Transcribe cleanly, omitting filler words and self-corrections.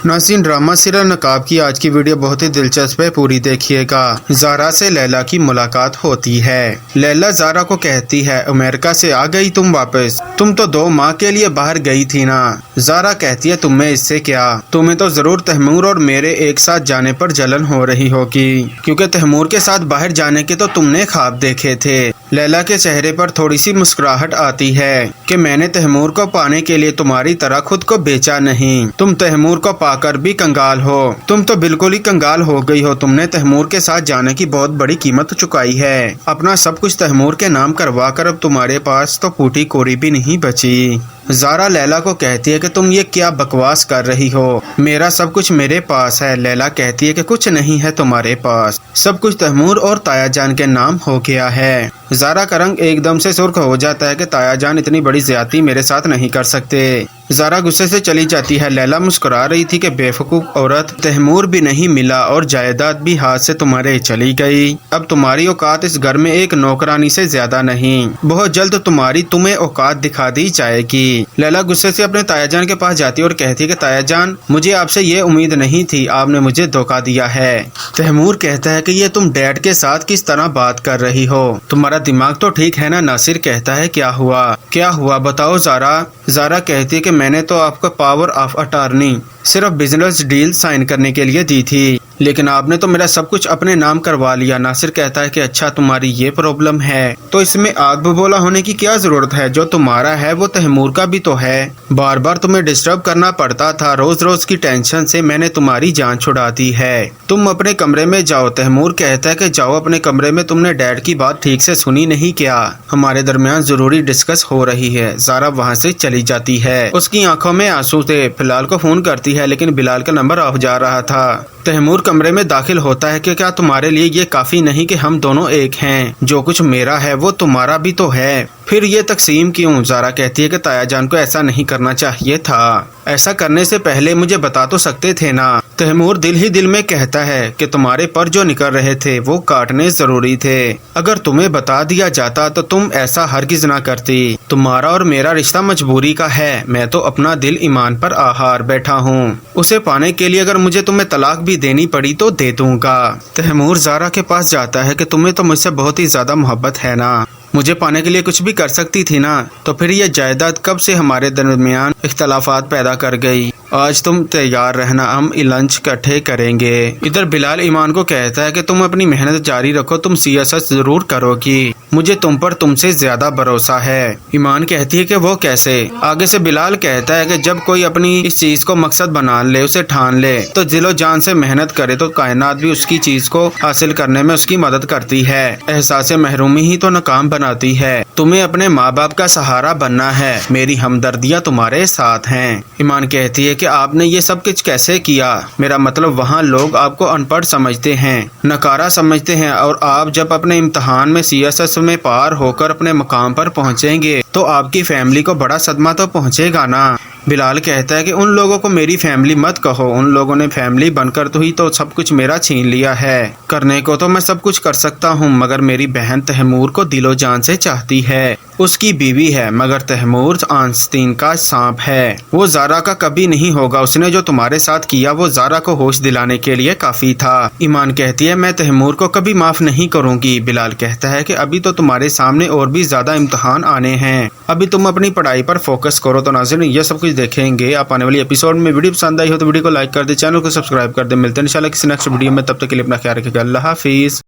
नाज़रीन, drama serial नकाब की आज की वीडियो बहुत ही दिलचस्प है, पूरी देखिएगा। ज़ारा से लैला की मुलाकात होती है। लैला ज़ारा को कहती है, अमेरिका से आ गई तुम वापस? तुम तो 2 माह के लिए बाहर गई थी ना। ज़ारा कहती है, तुम्हें इससे क्या, तुम्हें तो जरूर तैमूर और मेरे एक साथ जाने पर जलन हो रही होगी, क्योंकि तैमूर के साथ बाहर जाने के तो तुमने ख्वाब देखे थे। लैला के चेहरे पर थोड़ी सी मुस्कुराहट आती है कि मैंने तैमूर को पाने के लिए तुम्हारी तरह खुद को बेचा नहीं। तुम तैमूर को पाकर भी कंगाल हो। तुम तो बिल्कुल ही कंगाल हो गई हो। तुमने तैमूर के साथ जाने की बहुत बड़ी कीमत चुकाई है। अपना सब कुछ तैमूर के नाम करवा कर अब तुम्हारे पास तो फूटी कोरी भी नहीं बची। ज़ारा लैला को कहती है कि तुम ये क्या बकवास कर रही हो, मेरा सब कुछ मेरे पास है। लैला कहती है कि कुछ नहीं है तुम्हारे पास, सब कुछ तैमूर और ताया जान के नाम हो गया है। ज़ारा का रंग एकदम से सुर्ख हो जाता है कि ताया जान इतनी बड़ी ज्यादती मेरे साथ नहीं कर सकते। ज़ारा गुस्से से चली जाती है। लैला मुस्कुरा रही थी कि बेवकूफ औरत, तैमूर भी नहीं मिला और जायदाद भी हाथ से तुम्हारे चली गई। अब तुम्हारी औकात इस घर में एक नौकरानी से ज्यादा नहीं। बहुत जल्द तुम्हें औकात दिखा दी जाएगी। लैला गुस्से से अपने ताया जान के पास जाती है और कहती है कि ताया जान, मुझे आपसे ये उम्मीद नहीं थी, आपने मुझे धोखा दिया है। तैमूर कहता है कि ये तुम डैड के साथ किस तरह बात कर रही हो, तुम्हारा दिमाग तो ठीक है ना। नासिर कहता है, क्या हुआ बताओ ज़ारा। ज़ारा कहती है कि मैंने तो आपको पावर ऑफ अटॉर्नी सिर्फ बिजनेस डील साइन करने के लिए दी थी, लेकिन आपने तो मेरा सब कुछ अपने नाम करवा लिया। नासिर कहता है कि अच्छा, तुम्हारी ये प्रॉब्लम है तो इसमें आग बबूला होने की क्या जरूरत है। जो तुम्हारा है वो तैमूर का भी तो है। बार बार तुम्हें डिस्टर्ब करना पड़ता था, रोज रोज की टेंशन से मैंने तुम्हारी जान छुड़ा दी है। तुम अपने कमरे में जाओ। तैमूर कहता है कि जाओ अपने कमरे में, तुमने डैड की बात ठीक से सुनी नहीं क्या, हमारे दरमियान जरूरी डिस्कस हो रही है। ज़ारा वहाँ से चली जाती है। उसकी आंखों में आंसू थे। बिलाल को फोन करती है, लेकिन बिलाल का नंबर ऑफ जा रहा था। तैमूर कमरे में दाखिल होता है कि क्या तुम्हारे लिए ये काफी नहीं कि हम दोनों एक हैं? जो कुछ मेरा है वो तुम्हारा भी तो है, फिर ये तकसीम क्यों? ज़ारा कहती है कि ताया जान को ऐसा नहीं करना चाहिए था, ऐसा करने से पहले मुझे बता तो सकते थे ना। तैमूर दिल ही दिल में कहता है कि तुम्हारे पर जो निकल रहे थे वो काटने जरूरी थे। अगर तुम्हें बता दिया जाता तो तुम ऐसा हरगिज ना करती। तुम्हारा और मेरा रिश्ता मजबूरी का है। मैं तो अपना दिल ईमान पर आहार बैठा हूँ। उसे पाने के लिए अगर मुझे तुम्हें तलाक भी देनी पड़ी तो दे दूंगा। तैमूर ज़ारा के पास जाता है कि तुम्हें तो मुझसे बहुत ही ज्यादा मोहब्बत है ना, मुझे पाने के लिए कुछ भी कर सकती थी ना, तो फिर ये जायदाद कब से हमारे दरमियान इख्तलाफात पैदा कर गई। आज तुम तैयार रहना, हम लंच इकट्ठे करेंगे। इधर बिलाल ईमान को कहता है कि तुम अपनी मेहनत जारी रखो, तुम सीएसएस जरूर करोगी, मुझे तुम पर तुमसे ज्यादा भरोसा है। ईमान कहती है कि वो कैसे? आगे से बिलाल कहता है कि जब कोई अपनी इस चीज को मकसद बना ले, उसे ठान ले, तो दिलो जान से मेहनत करे तो कायनात भी उसकी चीज को हासिल करने में उसकी मदद करती है। एहसास महरूमी ही तो नाकाम बनाती है। तुम्हें अपने माँ बाप का सहारा बनना है, मेरी हमदर्दियाँ तुम्हारे साथ हैं। ईमान कहती है कि आपने ये सब कुछ कैसे किया? मेरा मतलब वहाँ लोग आपको अनपढ़ समझते हैं, नकारा समझते हैं, और आप जब अपने इम्तिहान में सीएसएस में पार होकर अपने मुकाम पर पहुँचेंगे तो आपकी फैमिली को बड़ा सदमा तो पहुँचेगा ना। बिलाल कहता है कि उन लोगों को मेरी फैमिली मत कहो, उन लोगों ने फैमिली बनकर तो ही तो सब कुछ मेरा छीन लिया है। करने को तो मैं सब कुछ कर सकता हूँ, मगर मेरी बहन तैमूर को दिलो जान से चाहती है। उसकी बीवी है, मगर तैमूर आस्तीन का सांप है। वो ज़ारा का कभी नहीं होगा। उसने जो तुम्हारे साथ किया वो ज़ारा को होश दिलाने के लिए काफी था। ईमान कहती है, मैं तैमूर को कभी माफ नहीं करूंगी। बिलाल कहता है कि अभी तो तुम्हारे सामने और भी ज्यादा इम्तिहान आने हैं, अभी तुम अपनी पढ़ाई पर फोकस करो। तो नाज़रीन, ये सब कुछ देखेंगे आप आने वाली एपिसोड में। वीडियो पसंद आई हो तो वीडियो को लाइक कर दे, चैनल को सब्सक्राइब कर दे। मिलते हैं इंशाल्लाह किसी नेक्स्ट वीडियो में, तब तक के लिए अपना ख्याल रखिएगा। अल्लाह हाफिज।